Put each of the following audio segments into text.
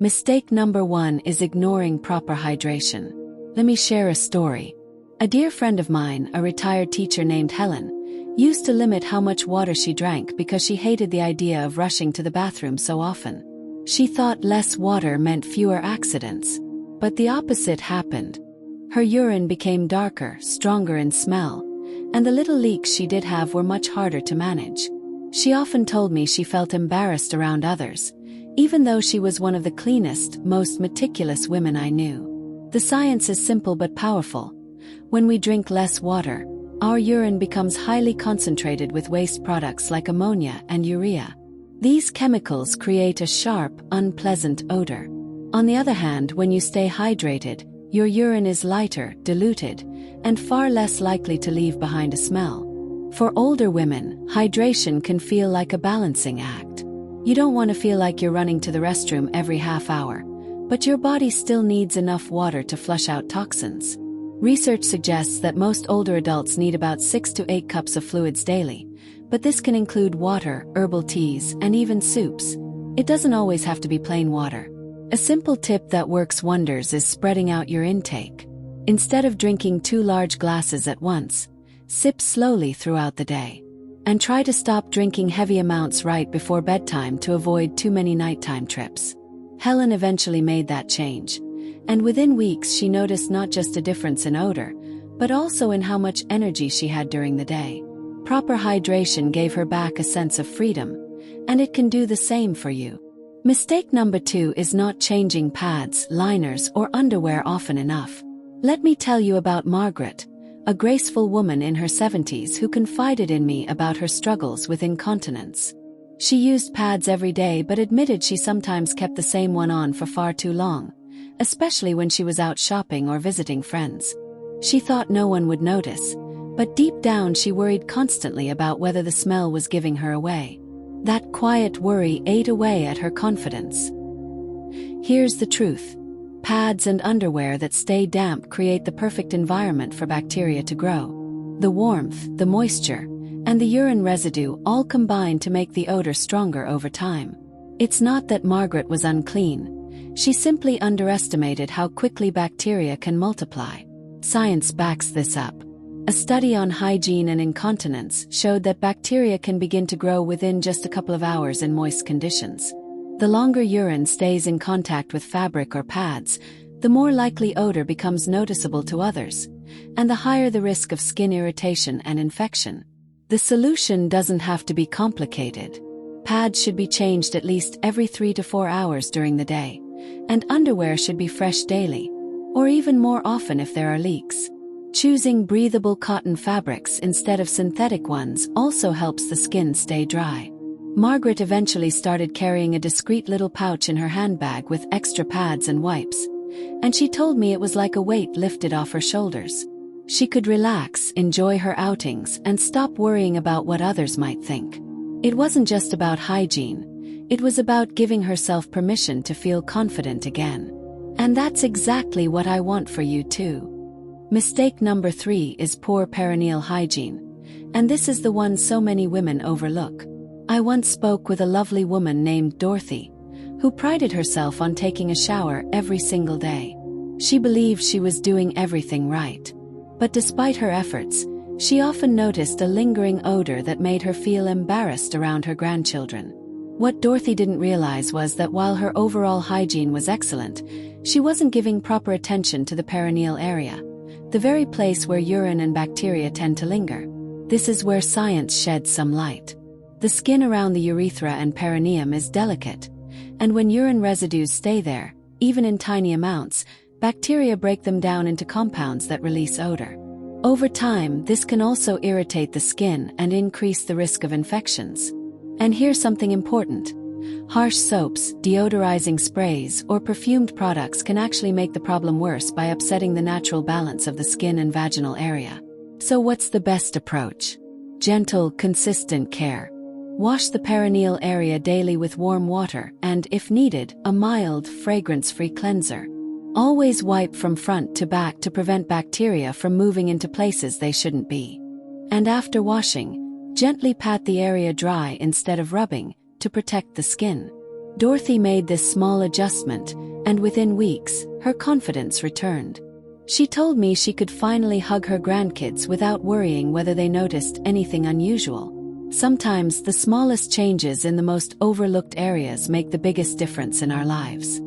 Mistake number 1 is ignoring proper hydration. Let me share a story. A dear friend of mine, a retired teacher named Helen, used to limit how much water she drank because she hated the idea of rushing to the bathroom so often. She thought less water meant fewer accidents. But the opposite happened. Her urine became darker, stronger in smell, and the little leaks she did have were much harder to manage. She often told me she felt embarrassed around others, even though she was one of the cleanest, most meticulous women I knew. The science is simple but powerful. When we drink less water, our urine becomes highly concentrated with waste products like ammonia and urea. These chemicals create a sharp, unpleasant odor. On the other hand, when you stay hydrated, your urine is lighter, diluted, and far less likely to leave behind a smell. For older women, hydration can feel like a balancing act. You don't want to feel like you're running to the restroom every half hour, but your body still needs enough water to flush out toxins. Research suggests that most older adults need about 6 to 8 cups of fluids daily, but this can include water, herbal teas, and even soups. It doesn't always have to be plain water. A simple tip that works wonders is spreading out your intake. Instead of drinking 2 large glasses at once, sip slowly throughout the day. And try to stop drinking heavy amounts right before bedtime to avoid too many nighttime trips. Helen eventually made that change, and within weeks she noticed not just a difference in odor, but also in how much energy she had during the day. Proper hydration gave her back a sense of freedom, and it can do the same for you. Mistake number 2 is not changing pads, liners, or underwear often enough. Let me tell you about Margaret, a graceful woman in her 70s who confided in me about her struggles with incontinence. She used pads every day but admitted she sometimes kept the same one on for far too long, especially when she was out shopping or visiting friends. She thought no one would notice, but deep down she worried constantly about whether the smell was giving her away. That quiet worry ate away at her confidence. Here's the truth. Pads and underwear that stay damp create the perfect environment for bacteria to grow. The warmth, the moisture, and the urine residue all combine to make the odor stronger over time. It's not that Margaret was unclean. She simply underestimated how quickly bacteria can multiply. Science backs this up. A study on hygiene and incontinence showed that bacteria can begin to grow within just a couple of hours in moist conditions. The longer urine stays in contact with fabric or pads, the more likely odor becomes noticeable to others, and the higher the risk of skin irritation and infection. The solution doesn't have to be complicated. Pads should be changed at least every 3 to 4 hours during the day, and underwear should be fresh daily, or even more often if there are leaks. Choosing breathable cotton fabrics instead of synthetic ones also helps the skin stay dry. Margaret eventually started carrying a discreet little pouch in her handbag with extra pads and wipes, and she told me it was like a weight lifted off her shoulders. She could relax, enjoy her outings, and stop worrying about what others might think. It wasn't just about hygiene, it was about giving herself permission to feel confident again. And that's exactly what I want for you too. Mistake number 3 is poor perineal hygiene, and this is the one so many women overlook. I once spoke with a lovely woman named Dorothy, who prided herself on taking a shower every single day. She believed she was doing everything right. But despite her efforts, she often noticed a lingering odor that made her feel embarrassed around her grandchildren. What Dorothy didn't realize was that while her overall hygiene was excellent, she wasn't giving proper attention to the perineal area, the very place where urine and bacteria tend to linger. This is where science sheds some light. The skin around the urethra and perineum is delicate, and when urine residues stay there, even in tiny amounts, bacteria break them down into compounds that release odor. Over time, this can also irritate the skin and increase the risk of infections. And here's something important. Harsh soaps, deodorizing sprays, or perfumed products can actually make the problem worse by upsetting the natural balance of the skin and vaginal area. So what's the best approach? Gentle, consistent care. Wash the perineal area daily with warm water and, if needed, a mild, fragrance-free cleanser. Always wipe from front to back to prevent bacteria from moving into places they shouldn't be. And after washing, gently pat the area dry instead of rubbing, to protect the skin. Dorothy made this small adjustment, and within weeks, her confidence returned. She told me she could finally hug her grandkids without worrying whether they noticed anything unusual. Sometimes the smallest changes in the most overlooked areas make the biggest difference in our lives.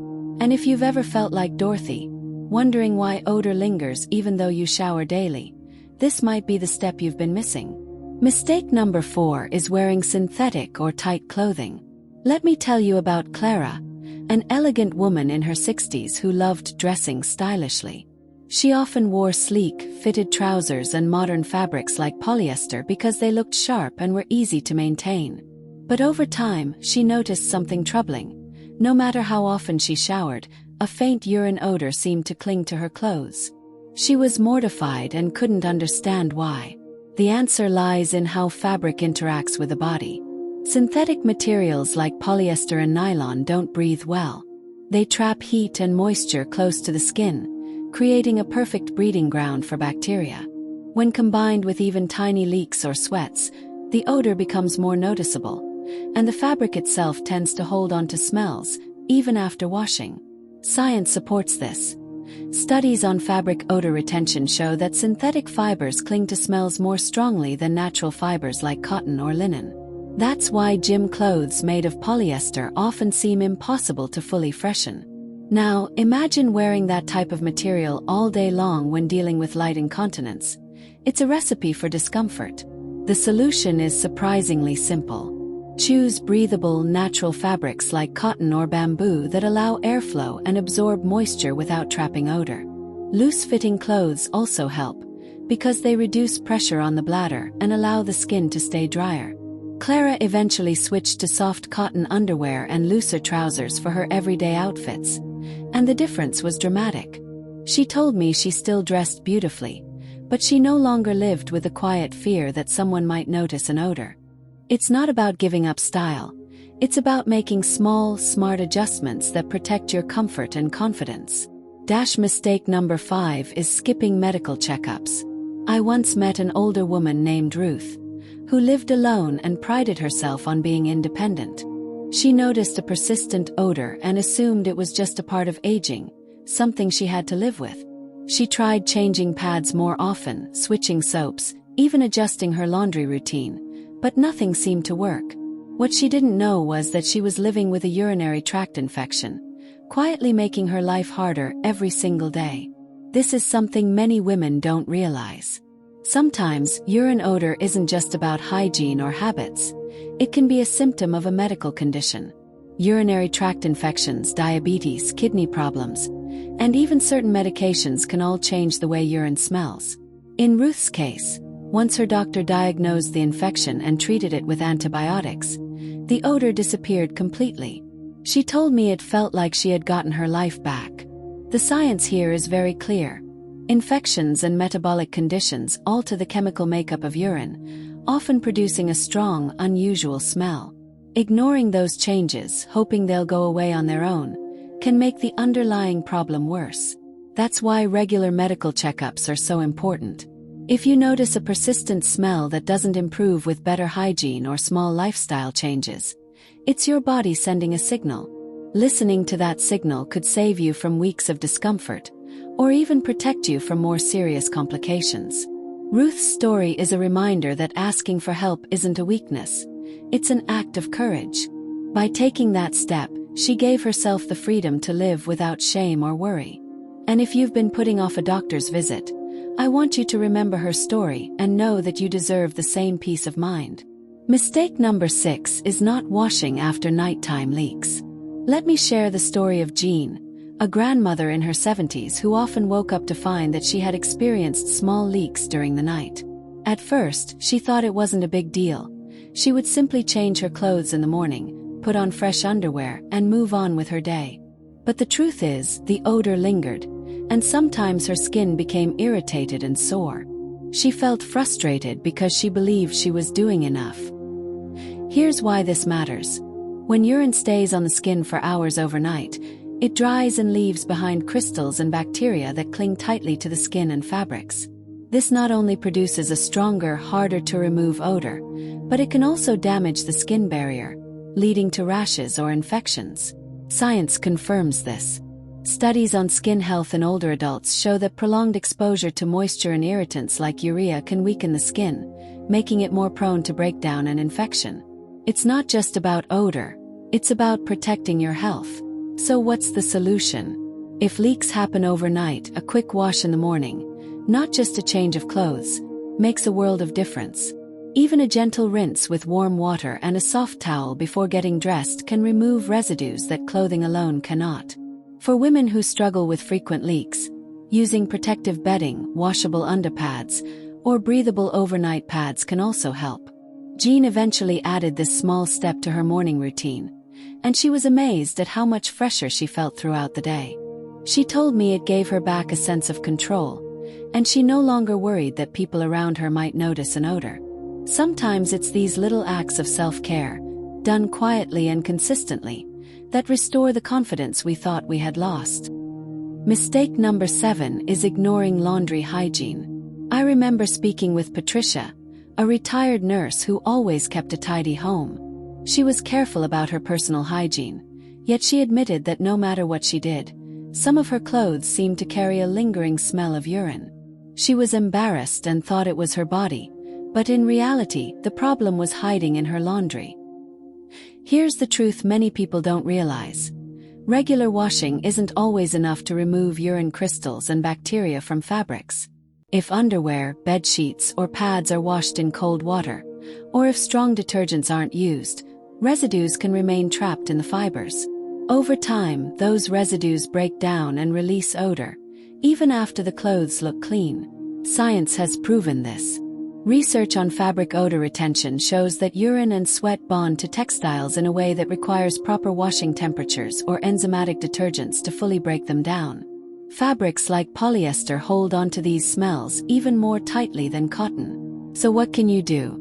And if you've ever felt like Dorothy, wondering why odor lingers even though you shower daily, this might be the step you've been missing. Mistake number 4 is wearing synthetic or tight clothing. Let me tell you about Clara, an elegant woman in her 60s who loved dressing stylishly. She often wore sleek, fitted trousers and modern fabrics like polyester because they looked sharp and were easy to maintain. But over time, she noticed something troubling. No matter how often she showered, a faint urine odor seemed to cling to her clothes. She was mortified and couldn't understand why. The answer lies in how fabric interacts with the body. Synthetic materials like polyester and nylon don't breathe well. They trap heat and moisture close to the skin, creating a perfect breeding ground for bacteria. When combined with even tiny leaks or sweats, the odor becomes more noticeable, and the fabric itself tends to hold on to smells, even after washing. Science supports this. Studies on fabric odor retention show that synthetic fibers cling to smells more strongly than natural fibers like cotton or linen. That's why gym clothes made of polyester often seem impossible to fully freshen. Now, imagine wearing that type of material all day long when dealing with light incontinence. It's a recipe for discomfort. The solution is surprisingly simple. Choose breathable, natural fabrics like cotton or bamboo that allow airflow and absorb moisture without trapping odor. Loose-fitting clothes also help, because they reduce pressure on the bladder and allow the skin to stay drier. Clara eventually switched to soft cotton underwear and looser trousers for her everyday outfits, and the difference was dramatic. She told me she still dressed beautifully, but she no longer lived with the quiet fear that someone might notice an odor. It's not about giving up style. It's about making small, smart adjustments that protect your comfort and confidence. Mistake number 5 is skipping medical checkups. I once met an older woman named Ruth, who lived alone and prided herself on being independent. She noticed a persistent odor and assumed it was just a part of aging, something she had to live with. She tried changing pads more often, switching soaps, even adjusting her laundry routine, but nothing seemed to work. What she didn't know was that she was living with a urinary tract infection, quietly making her life harder every single day. This is something many women don't realize. Sometimes, urine odor isn't just about hygiene or habits. It can be a symptom of a medical condition. Urinary tract infections, diabetes, kidney problems, and even certain medications can all change the way urine smells. In Ruth's case, once her doctor diagnosed the infection and treated it with antibiotics, the odor disappeared completely. She told me it felt like she had gotten her life back. The science here is very clear. Infections and metabolic conditions alter the chemical makeup of urine, often producing a strong, unusual smell. Ignoring those changes, hoping they'll go away on their own, can make the underlying problem worse. That's why regular medical checkups are so important. If you notice a persistent smell that doesn't improve with better hygiene or small lifestyle changes, it's your body sending a signal. Listening to that signal could save you from weeks of discomfort, or even protect you from more serious complications. Ruth's story is a reminder that asking for help isn't a weakness. It's an act of courage. By taking that step, she gave herself the freedom to live without shame or worry. And if you've been putting off a doctor's visit, I want you to remember her story and know that you deserve the same peace of mind. Mistake number 6 is not washing after nighttime leaks. Let me share the story of Jean, a grandmother in her 70s who often woke up to find that she had experienced small leaks during the night. At first, she thought it wasn't a big deal. She would simply change her clothes in the morning, put on fresh underwear, and move on with her day. But the truth is, the odor lingered, and sometimes her skin became irritated and sore. She felt frustrated because she believed she was doing enough. Here's why this matters. When urine stays on the skin for hours overnight, it dries and leaves behind crystals and bacteria that cling tightly to the skin and fabrics. This not only produces a stronger, harder-to-remove odor, but it can also damage the skin barrier, leading to rashes or infections. Science confirms this. Studies on skin health in older adults show that prolonged exposure to moisture and irritants like urea can weaken the skin, making it more prone to breakdown and infection. It's not just about odor, it's about protecting your health. So what's the solution? If leaks happen overnight, a quick wash in the morning, not just a change of clothes, makes a world of difference. Even a gentle rinse with warm water and a soft towel before getting dressed can remove residues that clothing alone cannot. For women who struggle with frequent leaks, using protective bedding, washable underpads, or breathable overnight pads can also help. Jean eventually added this small step to her morning routine, and she was amazed at how much fresher she felt throughout the day. She told me it gave her back a sense of control, and she no longer worried that people around her might notice an odor. Sometimes it's these little acts of self-care, done quietly and consistently, that restore the confidence we thought we had lost. Mistake number 7 is ignoring laundry hygiene. I remember speaking with Patricia, a retired nurse who always kept a tidy home. She was careful about her personal hygiene, yet she admitted that no matter what she did, some of her clothes seemed to carry a lingering smell of urine. She was embarrassed and thought it was her body, but in reality, the problem was hiding in her laundry. Here's the truth many people don't realize. Regular washing isn't always enough to remove urine crystals and bacteria from fabrics. If underwear, bed sheets, or pads are washed in cold water, or if strong detergents aren't used, residues can remain trapped in the fibers. Over time, those residues break down and release odor, even after the clothes look clean. Science has proven this. Research on fabric odor retention shows that urine and sweat bond to textiles in a way that requires proper washing temperatures or enzymatic detergents to fully break them down. Fabrics like polyester hold onto these smells even more tightly than cotton. So what can you do?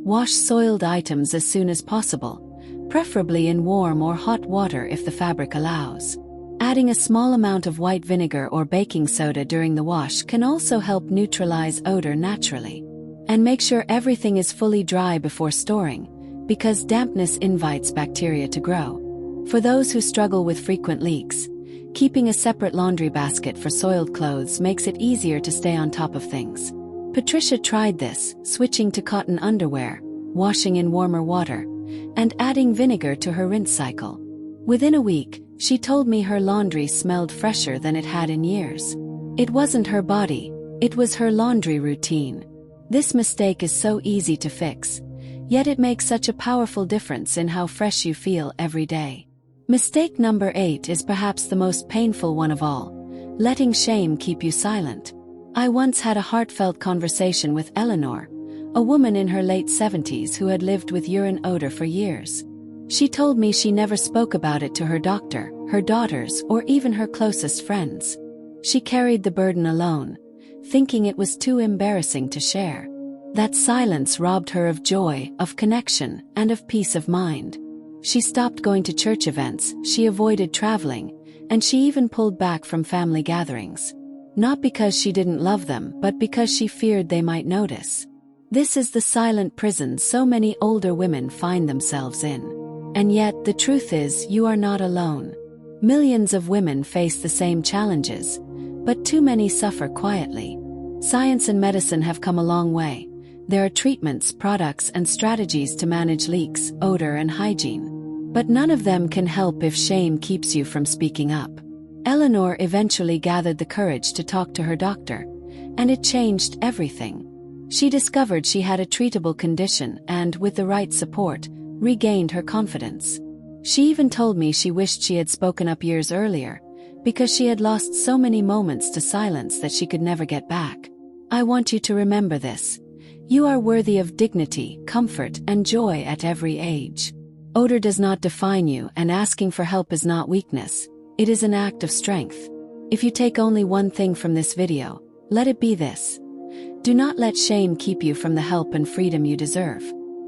Wash soiled items as soon as possible, preferably in warm or hot water if the fabric allows. Adding a small amount of white vinegar or baking soda during the wash can also help neutralize odor naturally. And make sure everything is fully dry before storing, because dampness invites bacteria to grow. For those who struggle with frequent leaks, keeping a separate laundry basket for soiled clothes makes it easier to stay on top of things. Patricia tried this, switching to cotton underwear, washing in warmer water, and adding vinegar to her rinse cycle. Within a week, she told me her laundry smelled fresher than it had in years. It wasn't her body, it was her laundry routine. This mistake is so easy to fix, yet it makes such a powerful difference in how fresh you feel every day. Mistake number 8 is perhaps the most painful one of all: letting shame keep you silent. I once had a heartfelt conversation with Eleanor, a woman in her late 70s who had lived with urine odor for years. She told me she never spoke about it to her doctor, her daughters, or even her closest friends. She carried the burden alone, thinking it was too embarrassing to share. That silence robbed her of joy, of connection, and of peace of mind. She stopped going to church events, she avoided traveling, and she even pulled back from family gatherings. Not because she didn't love them, but because she feared they might notice. This is the silent prison so many older women find themselves in. And yet, the truth is, you are not alone. Millions of women face the same challenges, but too many suffer quietly. Science and medicine have come a long way. There are treatments, products, and strategies to manage leaks, odor, and hygiene. But none of them can help if shame keeps you from speaking up. Eleanor eventually gathered the courage to talk to her doctor, and it changed everything. She discovered she had a treatable condition and, with the right support, regained her confidence. She even told me she wished she had spoken up years earlier, because she had lost so many moments to silence that she could never get back. I want you to remember this. You are worthy of dignity, comfort, and joy at every age. Odor does not define you, and asking for help is not weakness. It is an act of strength. If you take only one thing from this video, let it be this. Do not let shame keep you from the help and freedom you deserve.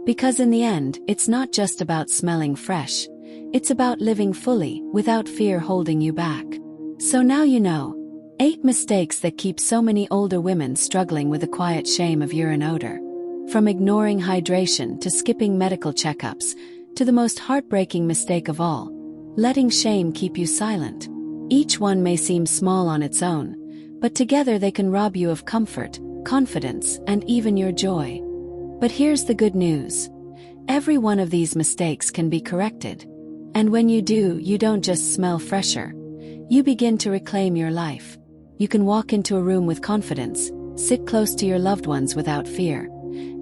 Because in the end, it's not just about smelling fresh. It's about living fully, without fear holding you back. So now you know. 8 mistakes that keep so many older women struggling with the quiet shame of urine odor. From ignoring hydration to skipping medical checkups, to the most heartbreaking mistake of all, letting shame keep you silent. Each one may seem small on its own, but together they can rob you of comfort, confidence, and even your joy. But here's the good news. Every one of these mistakes can be corrected. And when you do, you don't just smell fresher. You begin to reclaim your life. You can walk into a room with confidence, sit close to your loved ones without fear,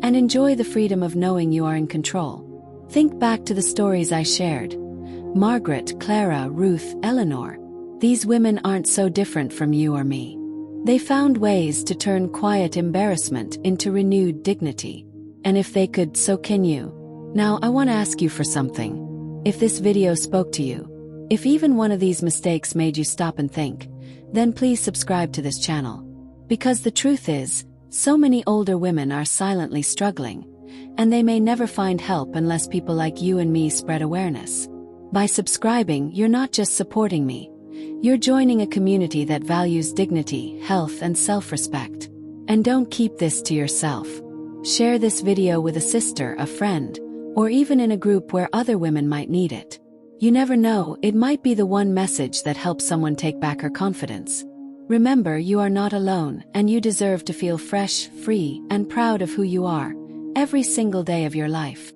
and enjoy the freedom of knowing you are in control. Think back to the stories I shared. Margaret, Clara, Ruth, Eleanor. These women aren't so different from you or me. They found ways to turn quiet embarrassment into renewed dignity. And if they could, so can you. Now I want to ask you for something. If this video spoke to you, if even one of these mistakes made you stop and think, then please subscribe to this channel. Because the truth is, so many older women are silently struggling, and they may never find help unless people like you and me spread awareness. By subscribing, you're not just supporting me. You're joining a community that values dignity, health, and self-respect. And don't keep this to yourself. Share this video with a sister, a friend, or even in a group where other women might need it. You never know, it might be the one message that helps someone take back her confidence. Remember, you are not alone, and you deserve to feel fresh, free, and proud of who you are, every single day of your life.